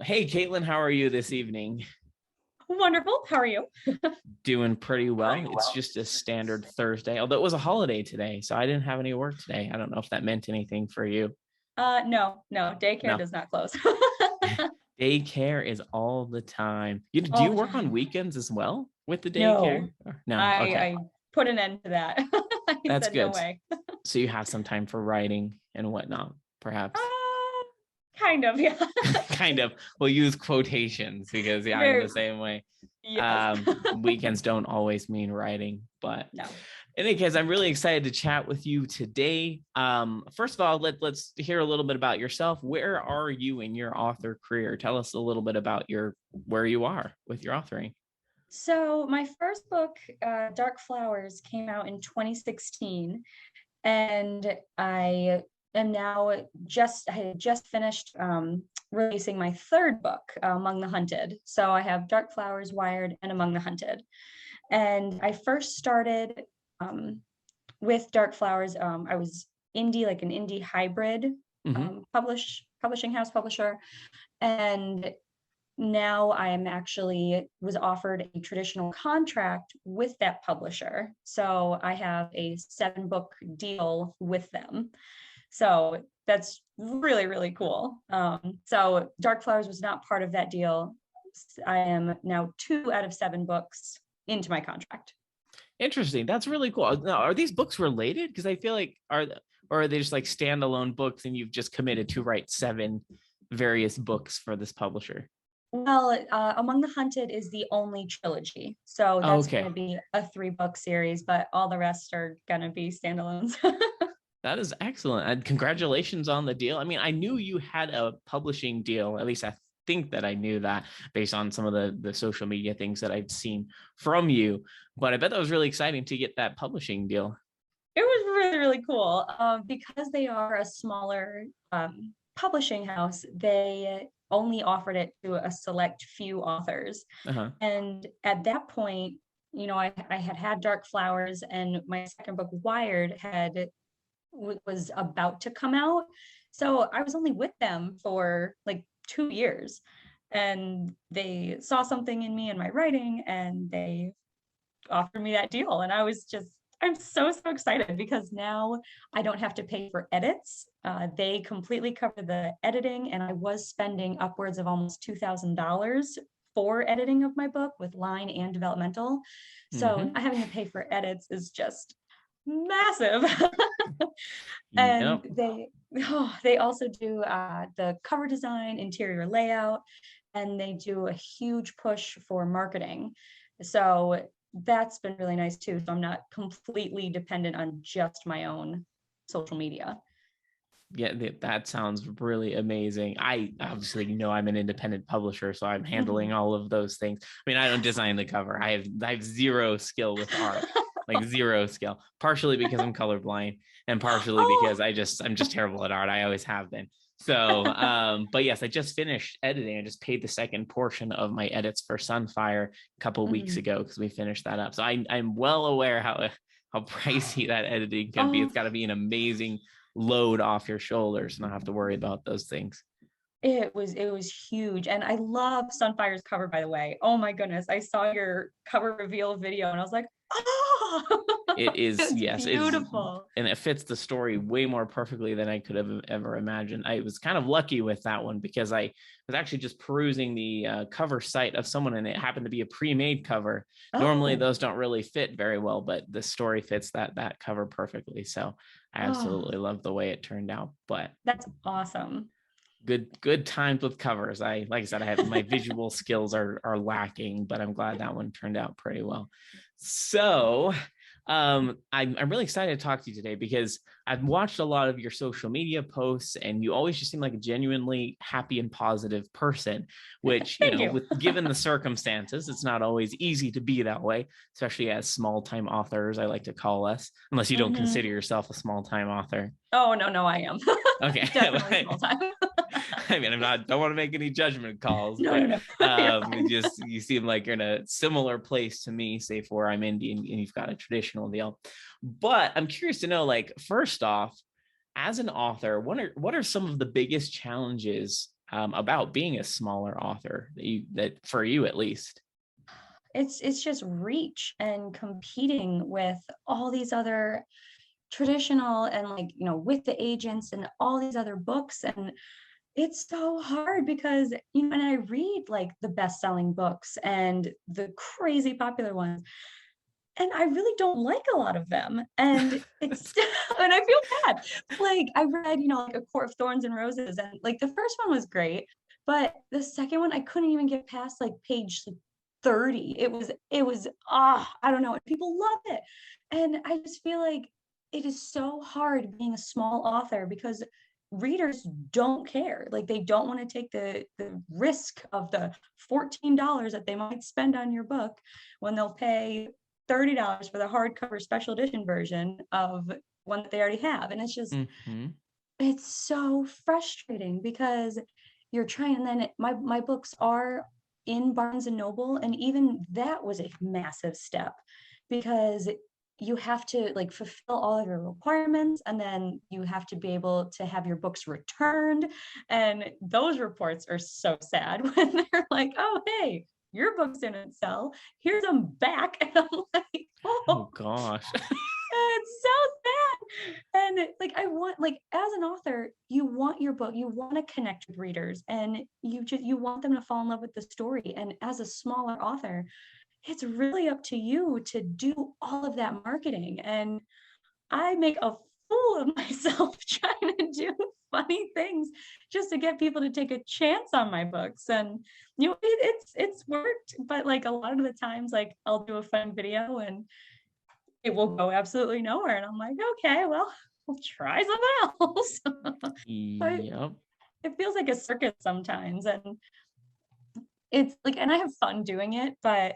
Hey, Caitlin, how are you this evening? Wonderful. How are you? Doing pretty well. It's just a standard Thursday, although it was a holiday today, so I didn't have any work today. I don't know if that meant anything for you. No, daycare No, does not close. daycare is all the time. Do All you the work on time. weekends as well with the No, daycare? No, I okay, I put an end to that. I that's said no good. way. So you have some time for writing and whatnot, perhaps. Kind of, yeah. Kind of. We'll use quotations because yeah, I'm the Very, same way. yes. Weekends don't always mean writing, but No. in any case, I'm really excited to chat with you today. First of all, let's hear a little bit about yourself. Where are you in your author career? Tell us a little bit about your where you are with your authoring. So my first book, Dark Flowers, came out in 2016, and I had just finished releasing my third book, Among the Hunted. So I have Dark Flowers, Wired, and Among the Hunted. And I first started um, with Dark Flowers. I was indie, like an indie hybrid Mm-hmm. publishing house publisher, and now I am actually was offered a traditional contract with that publisher. So I have a 7 book deal with them. So that's really, really cool. So Dark Flowers was not part of that deal. I am now 2 out of 7 books into my contract. Interesting. That's really cool. Now, are these books related? Because I feel like or are they just like standalone books and you've just committed to write 7 various books for this publisher? Well, Among the Hunted is the only trilogy. So that's going to Okay. be a 3 book series, but all the rest are going to be standalones. That is excellent. And congratulations on the deal. I mean, I knew you had a publishing deal. At least I think that I knew that based on some of the social media things that I've seen from you. But I bet that was really exciting to get that publishing deal. It was really, really cool. Because they are a smaller publishing house, they only offered it to a select few authors. Uh-huh. And at that point, I had had Dark Flowers, and my second book, Wired, was about to come out. So I was only with them for like 2 years. And they saw something in me in my writing, and they offered me that deal. And I'm so, so excited because now I don't have to pay for edits. They completely cover the editing, and I was spending upwards of almost $2,000 for editing of my book with line and developmental. So Mm-hmm. not having to pay for edits is just massive. And Yep. they also do the cover design, interior layout, and they do a huge push for marketing. So that's been really nice too. So I'm not completely dependent on just my own social media. Yeah, that sounds really amazing. I obviously know I'm an independent publisher, so I'm handling all of those things. I mean, I don't design the cover. I have zero skill with art, like zero skill. Partially because I'm colorblind, and partially because Oh, I'm just terrible at art. I always have been. So, but yes, I just finished editing. I just paid the second portion of my edits for Sunfire a couple of weeks mhm. ago because we finished that up. So I'm well aware how pricey that editing can be. It's Oh, got to be an amazing load off your shoulders and not have to worry about those things. it was huge. And I love Sunfire's cover, by the way. Oh my goodness. I saw your cover reveal video and I was like, oh, It is, it's yes, it's, beautiful. and it fits the story way more perfectly than I could have ever imagined. I was kind of lucky with that one because I was actually just perusing the cover site of someone and it happened to be a pre-made cover. Normally Oh, those don't really fit very well, but the story fits that cover perfectly. So I oh, absolutely love the way it turned out. But that's awesome. good times with covers. Like I said, I have my visual skills are lacking, but I'm glad that one turned out pretty well. So I'm really excited to talk to you today because I've watched a lot of your social media posts and you always just seem like a genuinely happy and positive person, which, Thank you. with given the circumstances, it's not always easy to be that way, especially as small time authors, I like to call us, unless you don't consider Mhm. yourself a small time author. Oh, no, no, I am. Definitely Okay. small time. I mean, don't want to make any judgment calls, No, no, but no. You're fine. you seem like you're in a similar place to me, say for I'm Indian and you've got a traditional deal. But I'm curious to know, like, first off, as an author, what are some of the biggest challenges about being a smaller author that for you at least? It's just reach and competing with all these other traditional and like, with the agents and all these other books. And it's so hard because, and I read like the best-selling books and the crazy popular ones, and I really don't like a lot of them. And it's and I feel bad. Like I read, like A Court of Thorns and Roses, and like the first one was great, but the second one I couldn't even get past like page 30. It was I don't know. People love it. And I just feel like it is so hard being a small author because readers don't care. Like they don't want to take the risk of the $14 that they might spend on your book when they'll pay $30 for the hardcover special edition version of one that they already have. And it's just, Mm-hmm. it's so frustrating because you're trying, and then my books are in Barnes and Noble, and even that was a massive step because you have to like fulfill all of your requirements, and then you have to be able to have your books returned. And those reports are so sad when they're like, oh, hey, your books didn't sell. Here's them back. And I'm like, Oh oh, gosh. it's so sad. And like, I want, like, as an author, you want your book, you want to connect with readers, and you want them to fall in love with the story. And as a smaller author, it's really up to you to do all of that marketing. And I make a fool of myself trying to do funny things just to get people to take a chance on my books. And it's worked, but like a lot of the times, like I'll do a fun video and it will go absolutely nowhere. And I'm like, okay, well, I'll try something else. But Yep. it feels like a circus sometimes. And it's like, and I have fun doing it, but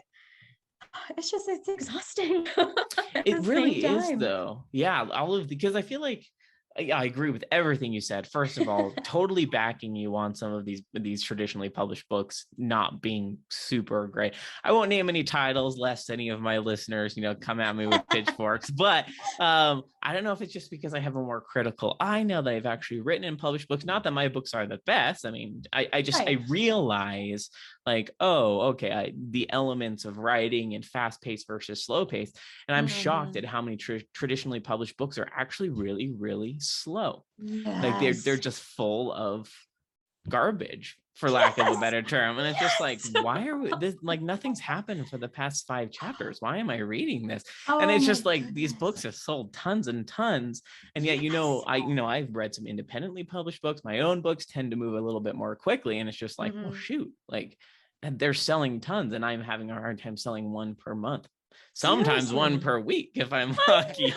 it's exhausting at It the same really is time. though. Yeah, because I feel like I agree with everything you said. First of all, totally backing you on some of these traditionally published books not being super great. I won't name any titles lest any of my listeners, come at me with pitchforks. But I don't know if it's just because I have a more critical eye now that I've actually written and published books. Not that my books are the best. I mean, I Right. realize like, oh, okay, the elements of writing and fast paced versus slow paced. And I'm shocked Mhm. at how many traditionally published books are actually really, really slow. Like they're Yes. just full of garbage, for lack of a Yes. better term. And it's just like, Yes. why are we this, like nothing's happened for the past 5 chapters? Why am I reading this? And Oh it's my just like these books goodness. have sold tons and tons. And yet, Yes. I've read some independently published books. My own books tend to move a little bit more quickly. And it's just like, well, Mhm. shoot, like, and they're selling tons, and I'm having a hard time selling one per month. Sometimes one Seriously. per week if I'm I lucky.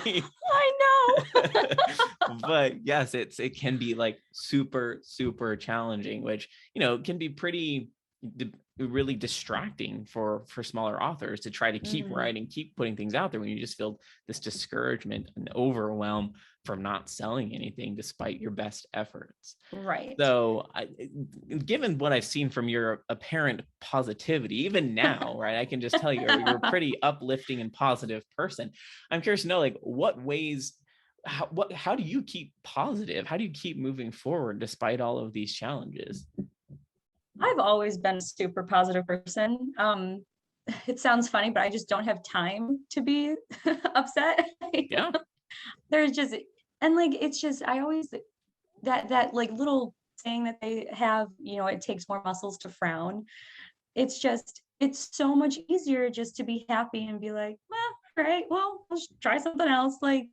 I know. But yes, it can be like super, super challenging, which can be pretty really distracting for smaller authors to try to keep Mhm. writing, keep putting things out there when you just feel this discouragement and overwhelm from not selling anything despite your best efforts. Right. So, given what I've seen from your apparent positivity, even now, right, I can just tell you're a pretty uplifting and positive person. I'm curious to know, like, what ways, how do you keep positive? How do you keep moving forward despite all of these challenges? I've always been a super positive person. It sounds funny, but I just don't have time to be upset. Yeah, There's just, and like it's just I always, that like little saying that they have, it takes more muscles to frown. It's so much easier just to be happy and be like, well, all right, well, let's try something else. Like,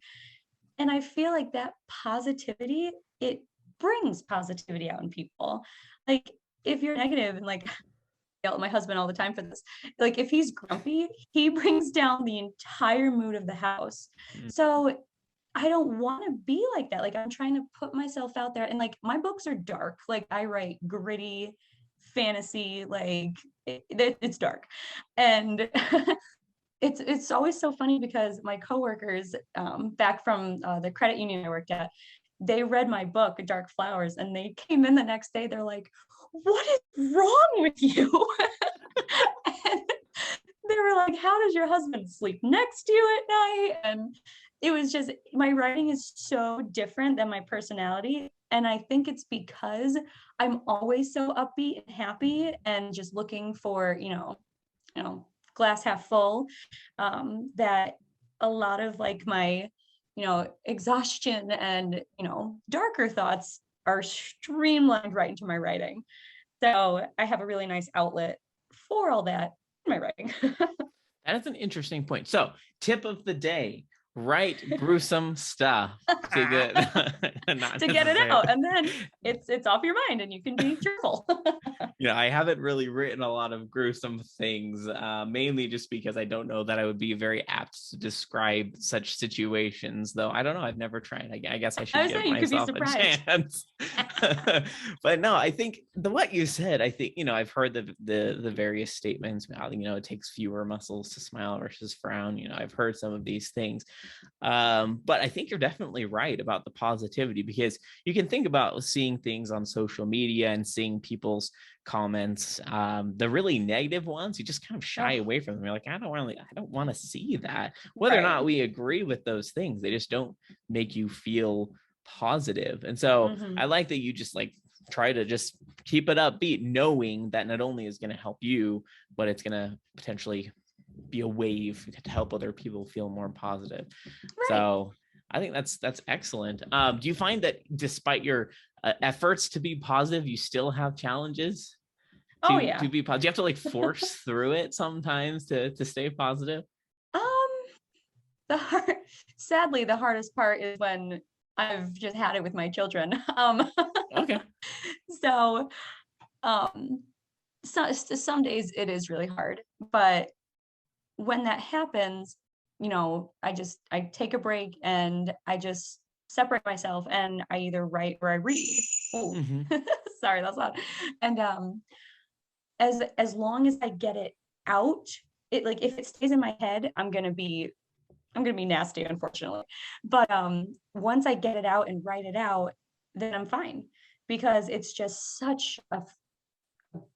and I feel like that positivity, it brings positivity out in people. Like if you're negative, and like yell at my husband all the time for this. Like if he's grumpy, he brings down the entire mood of the house. mm, So I don't want to be like that. Like I'm trying to put myself out there, and like my books are dark. Like I write gritty fantasy, like it's dark. And it's always so funny because my coworkers, back from the credit union I worked at, they read my book Dark Flowers, and they came in the next day. They're like, what is wrong with you? And they were like, how does your husband sleep next to you at night? And it was just, my writing is so different than my personality. And I think it's because I'm always so upbeat and happy and just looking for, glass half full, that a lot of like my, exhaustion and, darker thoughts are streamlined right into my writing. So I have a really nice outlet for all that in my writing. That is an interesting point. So, tip of the day: write gruesome stuff to get not To get it necessarily. out, and then it's off your mind and you can be cheerful. I haven't really written a lot of gruesome things, mainly just because I don't know that I would be very apt to describe such situations. Though I don't know, I've never tried. I guess I I should was give saying you could be myself a surprised. chance. But no, I think what you said. I think I've heard the various statements. It takes fewer muscles to smile versus frown. I've heard some of these things, but I think you're definitely right about the positivity, because you can think about seeing things on social media and seeing people's comments, the really negative ones. You just kind of shy Oh, away from them. You're like, I don't want to see that. Whether or right. not we agree with those things, they just don't make you feel positive. And so Mm-hmm. I like that you just like try to just keep it upbeat, knowing that not only is going to help you, but it's going to potentially be a wave to help other people feel more positive. Right. So I think that's excellent. Do you find that despite your efforts to be positive, you still have challenges Oh to yeah. be positive? Do you have to like force through it sometimes to stay positive? Um, the hard, sadly, the hardest part is when I've just had it with my children. Okay. So, um, some days it is really hard, but when that happens, I take a break and I just separate myself and I either write or I read. Oh, Mm-hmm. sorry, that's loud. And as long as I get it out, it like if it stays in my head, I'm gonna be nasty, unfortunately. But once I get it out and write it out, then I'm fine because it's just such a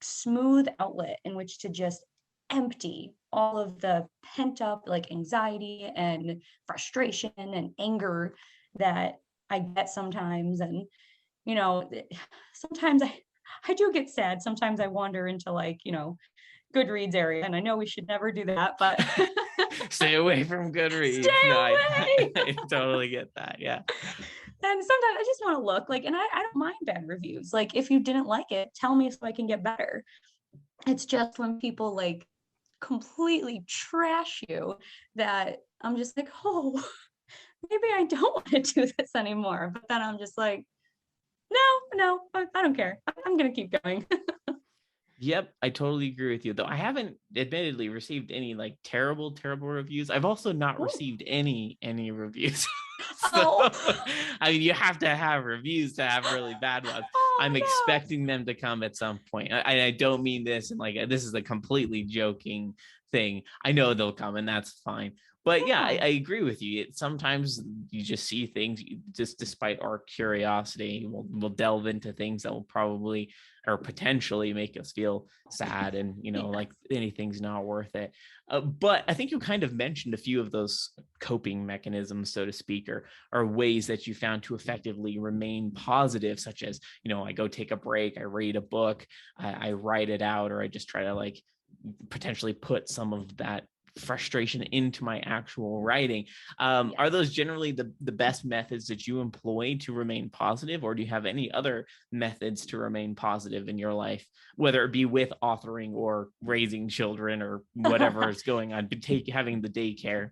smooth outlet in which to just empty all of the pent up like anxiety and frustration and anger that I get sometimes. And you know, sometimes I do get sad. Sometimes I wander into like, Goodreads area, and I know we should never do that, but Stay away from Goodreads. stay No, away. I totally get that. Yeah. And sometimes I just want to look like, and I don't mind bad reviews. Like, if you didn't like it, tell me so I can get better. It's just when people like completely trash you that I'm just like, oh, maybe I don't want to do this anymore. But then I'm just like, no, I don't care. I'm going to keep going. Yep, I totally agree with you. Though I haven't admittedly received any like terrible reviews. I've also not Ooh. received any reviews. So Oh, I mean, you have to have reviews to have really bad ones. I'm oh expecting them to come at some point. I don't mean this and like this is a completely joking thing. I know they'll come and that's fine. But yeah, I no. agree with you. Sometimes you just see things just despite our curiosity, we'll delve into things that will probably or potentially make us feel sad and Yes. like anything's not worth it. But I think you kind of mentioned a few of those coping mechanisms, so to speak, or ways that you found to effectively remain positive, such as I go take a break, I read a book, I write it out, or I just try to like potentially put some of that frustration into my actual writing. Yes. Are those generally the best methods that you employ to remain positive, or do you have any other methods to remain positive in your life, whether it be with authoring or raising children or whatever is going on, having the daycare?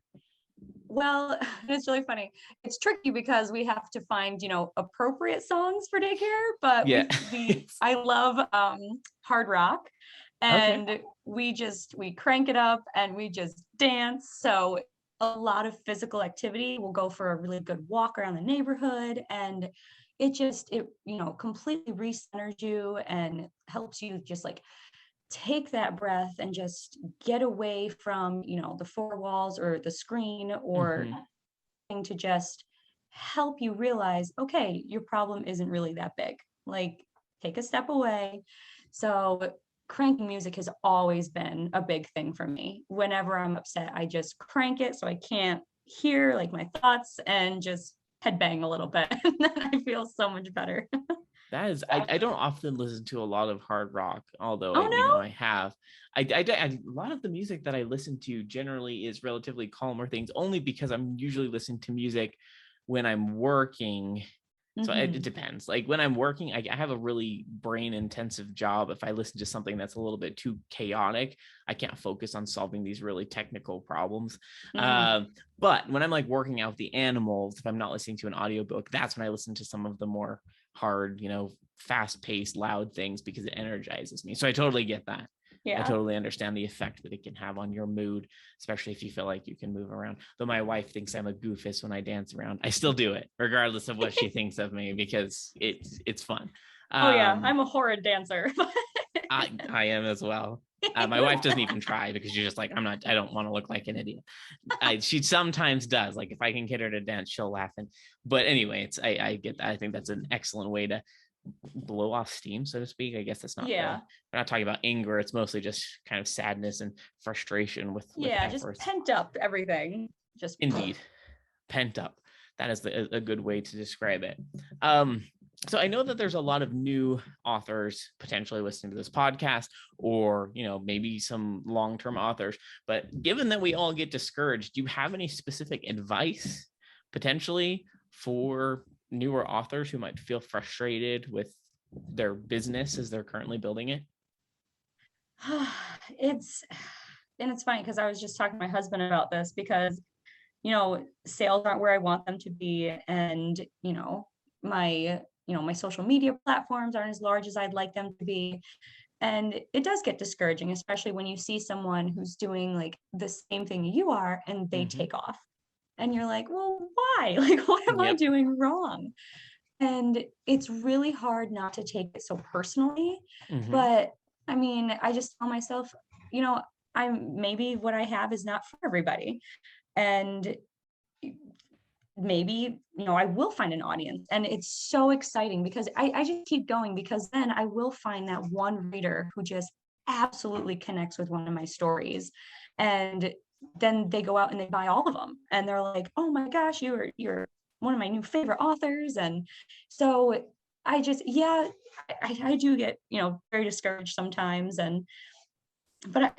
Well, it's really funny. It's tricky because we have to find, appropriate songs for daycare, but Yeah. I love hard rock, Okay. and we crank it up and we just dance. So a lot of physical activity. We'll go for a really good walk around the neighborhood, and it completely recenters you and helps you just like take that breath and just get away from the four walls or the screen or Mm-hmm. to just help you realize, okay, your problem isn't really that big. Like, take a step away. So cranking music has always been a big thing for me. Whenever I'm upset, I just crank it so I can't hear like my thoughts and just headbang a little bit. And then I feel so much better. That is, I don't often listen to a lot of hard rock, although Oh no. I have. A lot of the music that I listen to generally is relatively calmer things, only because I'm usually listening to music when I'm working. So it depends. Like when I'm working, I have a really brain intensive job. If I listen to something that's a little bit too chaotic, I can't focus on solving these really technical problems. But when I'm like working out the animals, if I'm not listening to an audiobook, that's when I listen to some of the more hard, fast paced, loud things, because it energizes me. So I totally get that. Yeah. I totally understand the effect that it can have on your mood, especially if you feel like you can move around. Though my wife thinks I'm a goofus when I dance around, I still do it regardless of what she thinks of me, because it's fun. Oh yeah, I'm a horrid dancer. I am as well. My wife doesn't even try, because she's just like, I don't want to look like an idiot. She sometimes does. Like if I can get her to dance, she'll laugh. But anyway, I get that. I think that's an excellent way to blow off steam, so to speak. I guess that's not we're not talking about anger. It's mostly just kind of sadness and frustration with efforts. Just pent up everything. Just indeed pent up. That is a good way to describe it. So I know that there's a lot of new authors potentially listening to this podcast, or maybe some long-term authors, but given that we all get discouraged, do you have any specific advice potentially for newer authors who might feel frustrated with their business as they're currently building it? It's funny because I was just talking to my husband about this, because sales aren't where I want them to be, and my social media platforms aren't as large as I'd like them to be. And it does get discouraging, especially when you see someone who's doing like the same thing you are and they take off. And you're like, well, why? Like, what am I doing wrong? And it's really hard not to take it so personally. But I mean, I just tell myself, maybe what I have is not for everybody. And maybe, I will find an audience. And it's so exciting because I just keep going, because then I will find that one reader who just absolutely connects with one of my stories. And then they go out and they buy all of them. And they're like, oh my gosh, you're one of my new favorite authors. And so I just, I do get, very discouraged sometimes. But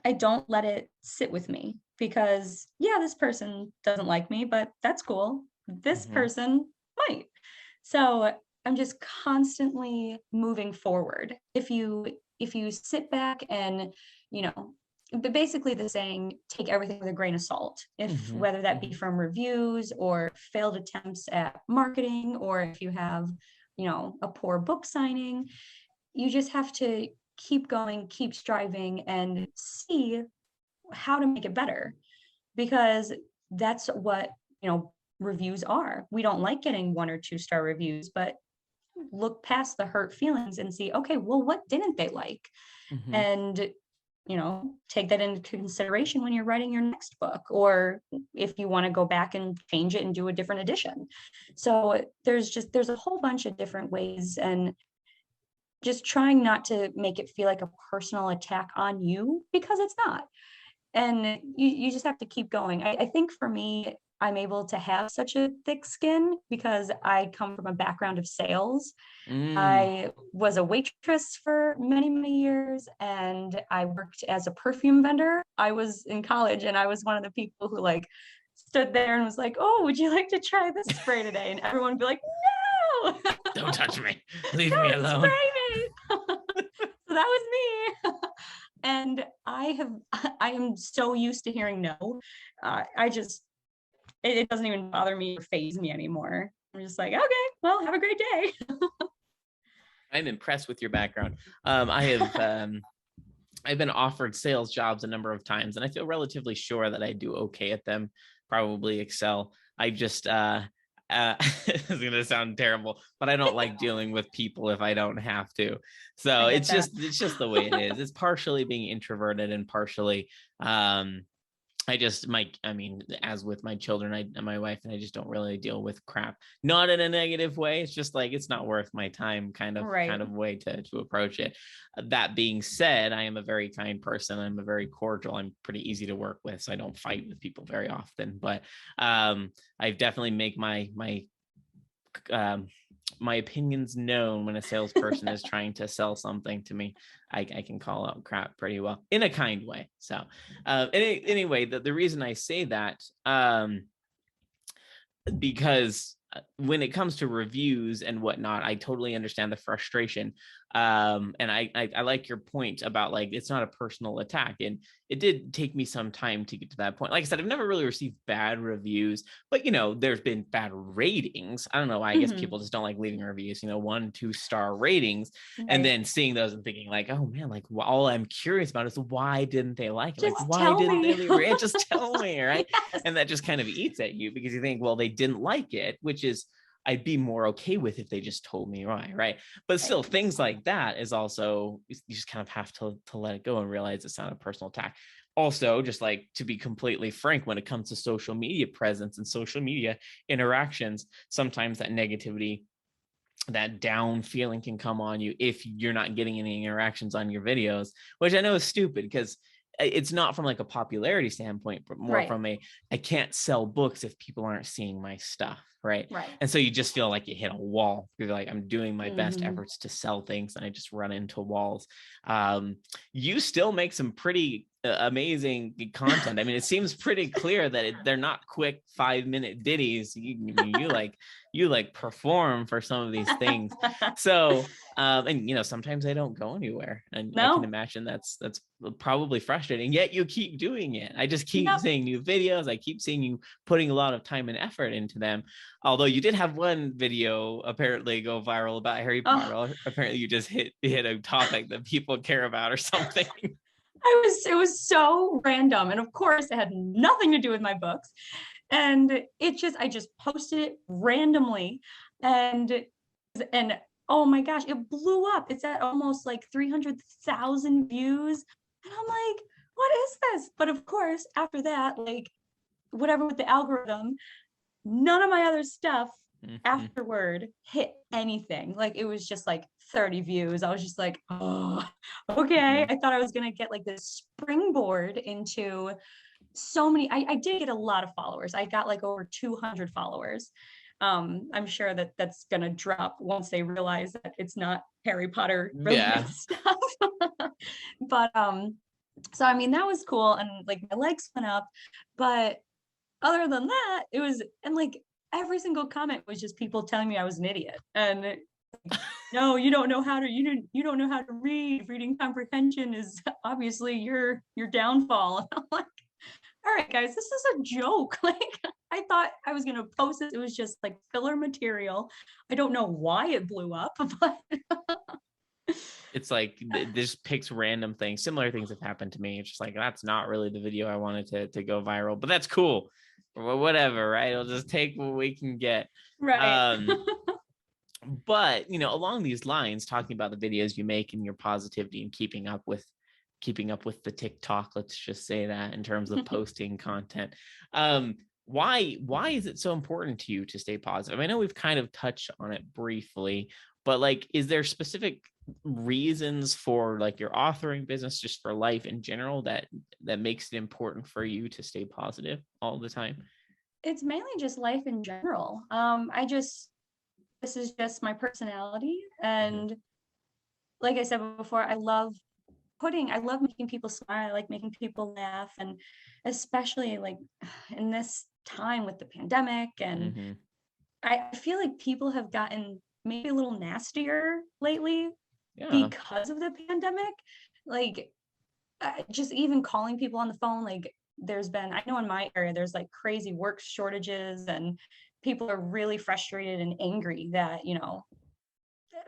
I don't let it sit with me, because this person doesn't like me, but that's cool. This person might. So I'm just constantly moving forward. If you sit back and, but basically the saying, take everything with a grain of salt, if whether that be from reviews or failed attempts at marketing, or if you have, a poor book signing, you just have to keep going, keep striving, and see how to make it better, because that's what reviews are. We don't like getting 1 or 2 star reviews, but look past the hurt feelings and see, okay, well, what didn't they like? And take that into consideration when you're writing your next book, or if you want to go back and change it and do a different edition. So there's a whole bunch of different ways, and just trying not to make it feel like a personal attack on you, because it's not. And you just have to keep going. I think for me, I'm able to have such a thick skin because I come from a background of sales. I was a waitress for many, many years, and I worked as a perfume vendor. I was in college, and I was one of the people who like stood there and was like, oh, would you like to try this spray today? And everyone would be like, no, don't touch me, leave me alone, spray me. So that was me. And I am so used to hearing no. It doesn't even bother me or faze me anymore. I'm just like, okay, well, have a great day. I'm impressed with your background. I've been offered sales jobs a number of times, and I feel relatively sure that I do okay at them, probably excel. I just it's going to sound terrible, but I don't like dealing with people if I don't have to. So it's just the way it is. It's partially being introverted and partially I mean, as with my children, and my wife and I just don't really deal with crap, not in a negative way. It's just like, it's not worth my time kind Right. of way to approach it. That being said, I am a very kind person. I'm a very cordial. I'm pretty easy to work with. So I don't fight with people very often, but I definitely make um, my opinions known when a salesperson is trying to sell something to me. I can call out crap pretty well in a kind way. So anyway, the reason I say that, because when it comes to reviews and whatnot, I totally understand the frustration. And I like your point about, like, it's not a personal attack. And it did take me some time to get to that point. Like I said, I've never really received bad reviews, but there's been bad ratings. I don't know why. I guess people just don't like leaving reviews, 1-2 star ratings. And Right. then seeing those and thinking like, oh man, like, all I'm curious about is, why didn't they like it? Like, Just why tell didn't they me. leave it? Just tell me, right? Yes. And that just kind of eats at you, because you think, well, they didn't like it, which is, I'd be more okay with if they just told me why, right? But still, Right. things like that is also, you just kind of have to let it go and realize it's not a personal attack. Also, just like, to be completely frank, when it comes to social media presence and social media interactions, sometimes that negativity, that down feeling can come on you if you're not getting any interactions on your videos, which I know is stupid, because it's not from like a popularity standpoint, but more Right. from I can't sell books if people aren't seeing my stuff, right? Right. And so you just feel like you hit a wall. You're like, I'm doing my best Mm-hmm. efforts to sell things, and I just run into walls. You still make some pretty amazing content. I mean, it seems pretty clear that they're not quick 5-minute ditties. You like perform for some of these things. So and sometimes they don't go anywhere, and I can No. imagine that's probably frustrating, yet you keep doing it. I just keep Yep. seeing new videos. I keep seeing you putting a lot of time and effort into them, although you did have one video apparently go viral about Harry Oh, Potter. Apparently you just hit a topic that people care about or something. it was so random. And of course, it had nothing to do with my books. And I just posted it randomly. And oh my gosh, it blew up. It's at almost like 300,000 views. And I'm like, what is this? But of course, after that, like, whatever with the algorithm, none of my other stuff Mhm. afterward hit anything. Like, it was just like 30 views. I was just like, oh, okay. Yeah. I thought I was gonna get like this springboard into so many. I did get a lot of followers. I got like over 200 followers. I'm sure that that's gonna drop once they realize that it's not Harry Potter related Yeah. stuff. But so I mean, that was cool, and like my legs went up. But other than that, it was, and like every single comment was just people telling me I was an idiot. And no, you don't know how to, you don't know how to read. Reading comprehension is obviously your downfall. And I'm like, all right, guys, this is a joke. Like, I thought I was gonna post this. It was just like filler material. I don't know why it blew up, but It's like, this picks random things. Similar things have happened to me. It's just like, that's not really the video I wanted to go viral, but that's cool. Or whatever, right? It'll just take what we can get. right. But along these lines, talking about the videos you make and your positivity and keeping up with the TikTok, let's just say that, in terms of posting content. Why is it so important to you to stay positive? I know we've kind of touched on it briefly, but like, is there specific reasons for like your authoring business, just for life in general, that makes it important for you to stay positive all the time? It's mainly just life in general. This is just my personality. Mhm. And like I said before, I love making people smile. I like making people laugh. And especially like in this time with the pandemic. And Mhm. I feel like people have gotten maybe a little nastier lately Yeah. because of the pandemic. Like, just even calling people on the phone, like, I know in my area, there's like crazy work shortages, and people are really frustrated and angry that,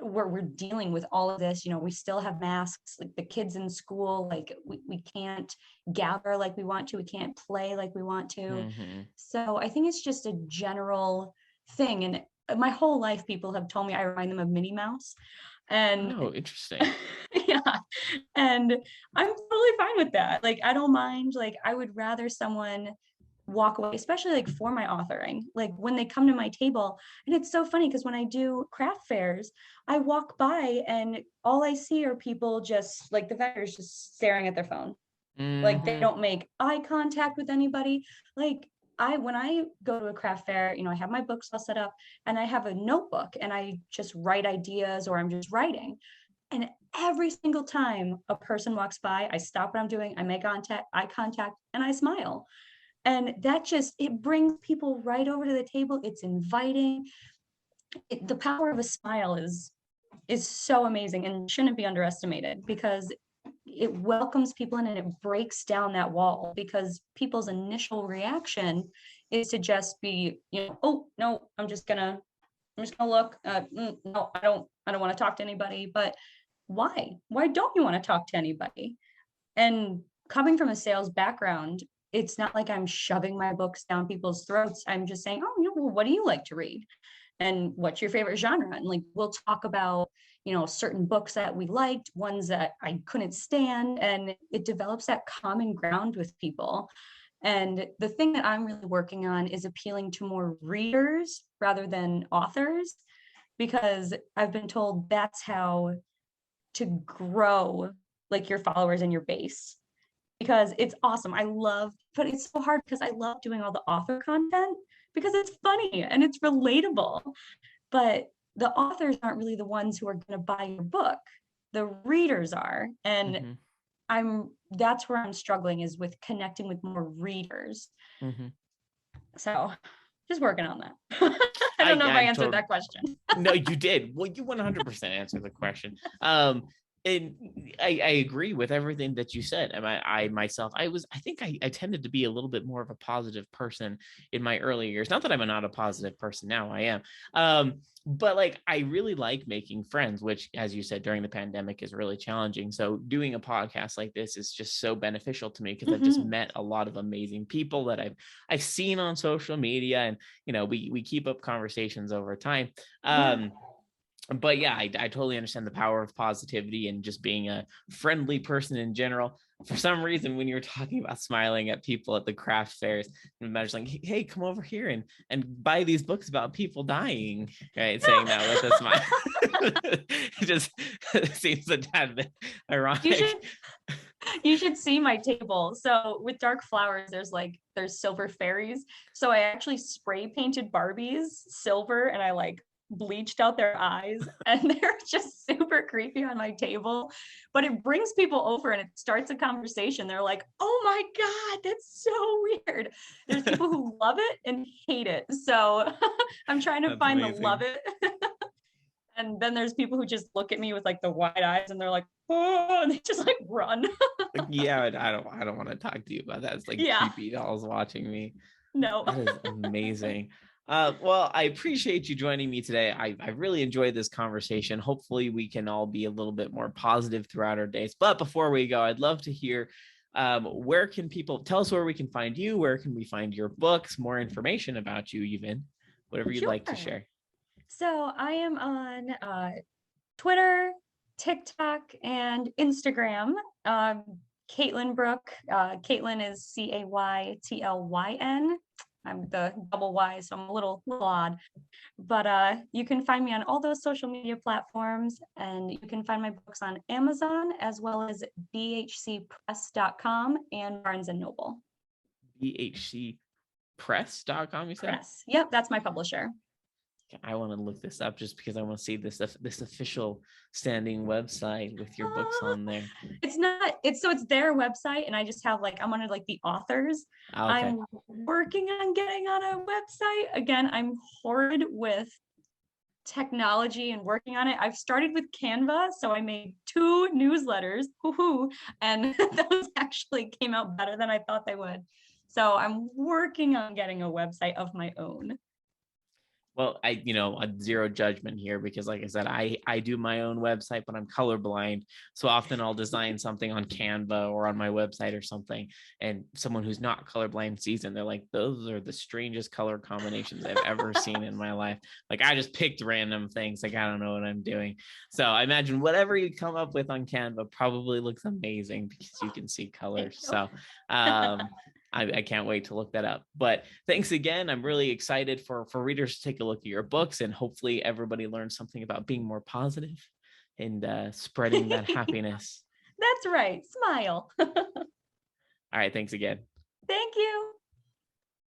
we're dealing with all of this. We still have masks, like the kids in school, like we can't gather like we want to, we can't play like we want to. Mhm. So I think it's just a general thing. And my whole life, people have told me I remind them of Minnie Mouse. And Oh, interesting. yeah, and I'm totally fine with that. Like, I don't mind. Like, I would rather someone walk away, especially like for my authoring, like when they come to my table. And it's so funny because when I do craft fairs, I walk by and all I see are people just like the vendors just staring at their phone. Like, they Mm-hmm. don't make eye contact with anybody. Like, when I go to a craft fair, I have my books all set up and I have a notebook and I just write ideas or I'm just writing. And every single time a person walks by, I stop what I'm doing, I make eye contact, and I smile. And that just, it brings people right over to the table. It's inviting. The power of a smile is so amazing and shouldn't be underestimated, because it welcomes people in and it breaks down that wall, because people's initial reaction is to just be, oh no, I'm just gonna look. No, I don't want to talk to anybody. But why don't you want to talk to anybody? And coming from a sales background, it's not like I'm shoving my books down people's throats. I'm just saying, oh, well, what do you like to read? And what's your favorite genre? And like, we'll talk about, certain books that we liked, ones that I couldn't stand, and it develops that common ground with people. And the thing that I'm really working on is appealing to more readers rather than authors, because I've been told that's how to grow like your followers and your base. Because it's awesome. But it's so hard because I love doing all the author content because it's funny and it's relatable. But the authors aren't really the ones who are going to buy your book. The readers are. And Mm-hmm. that's where I'm struggling, is with connecting with more readers. Mm-hmm. So just working on that. I don't know if I I'm answered totally. that question. No, you did. Well, you 100% answered the question. And I agree with everything that you said. And I myself, I think I tended to be a little bit more of a positive person in my early years. Not that I'm not a positive person now, I am. But like, I really like making friends, which, as you said, during the pandemic is really challenging. So doing a podcast like this is just so beneficial to me, because I've just met a lot of amazing people that I've seen on social media, and we keep up conversations over time. Yeah. But yeah, I totally understand the power of positivity and just being a friendly person in general. For some reason, when you're talking about smiling at people at the craft fairs, I'm imagining, like, hey, come over here and buy these books about people dying, right? Saying that with a smile. It just seems a tad bit You ironic. should you should see my table. So with dark flowers, there's silver fairies. So I actually spray painted Barbies silver and I like bleached out their eyes, and they're just super creepy on my table. But it brings people over and it starts a conversation. They're like, oh my God, that's so weird. There's people who love it and hate it. So I'm trying to That's find the love amazing. it. And then there's people who just look at me with like the wide eyes and they're like, oh, and they just like run. Like, yeah, I don't want to talk to you about that. It's like Yeah, creepy dolls watching me. no. That is amazing. Well, I appreciate you joining me today. I really enjoyed this conversation. Hopefully, we can all be a little bit more positive throughout our days. But before we go, I'd love to hear, where can people tell us where we can find you? Where can we find your books? More information about you, even whatever you'd like to Sure. share. So I am on Twitter, TikTok, and Instagram. Caytlyn Brooke. Caytlyn is Caytlyn. I'm the double Y, so I'm a little odd. But you can find me on all those social media platforms, and you can find my books on Amazon as well as bhcpress.com and Barnes and Noble. BHCpress.com, you said? Press. Yep, that's my publisher. I want to look this up just because I want to see this official standing website with your books on there. It's their website, and I just have I'm under the authors. Okay. I'm working on getting on a website. Again, I'm horrid with technology and working on it. I've started with Canva, so I made 2 newsletters, and those actually came out better than I thought they would. So I'm working on getting a website of my own. Well, a zero judgment here because, like I said, I do my own website, but I'm colorblind. So often I'll design something on Canva or on my website or something, and someone who's not colorblind sees it, and they're like, "Those are the strangest color combinations I've ever seen in my life." Like I just picked random things. Like I don't know what I'm doing. So I imagine whatever you come up with on Canva probably looks amazing because you can see colors. So I can't wait to look that up. But thanks again. I'm really excited for readers to take a look at your books, and hopefully everybody learns something about being more positive and spreading that happiness. That's right. Smile. All right. Thanks again. Thank you.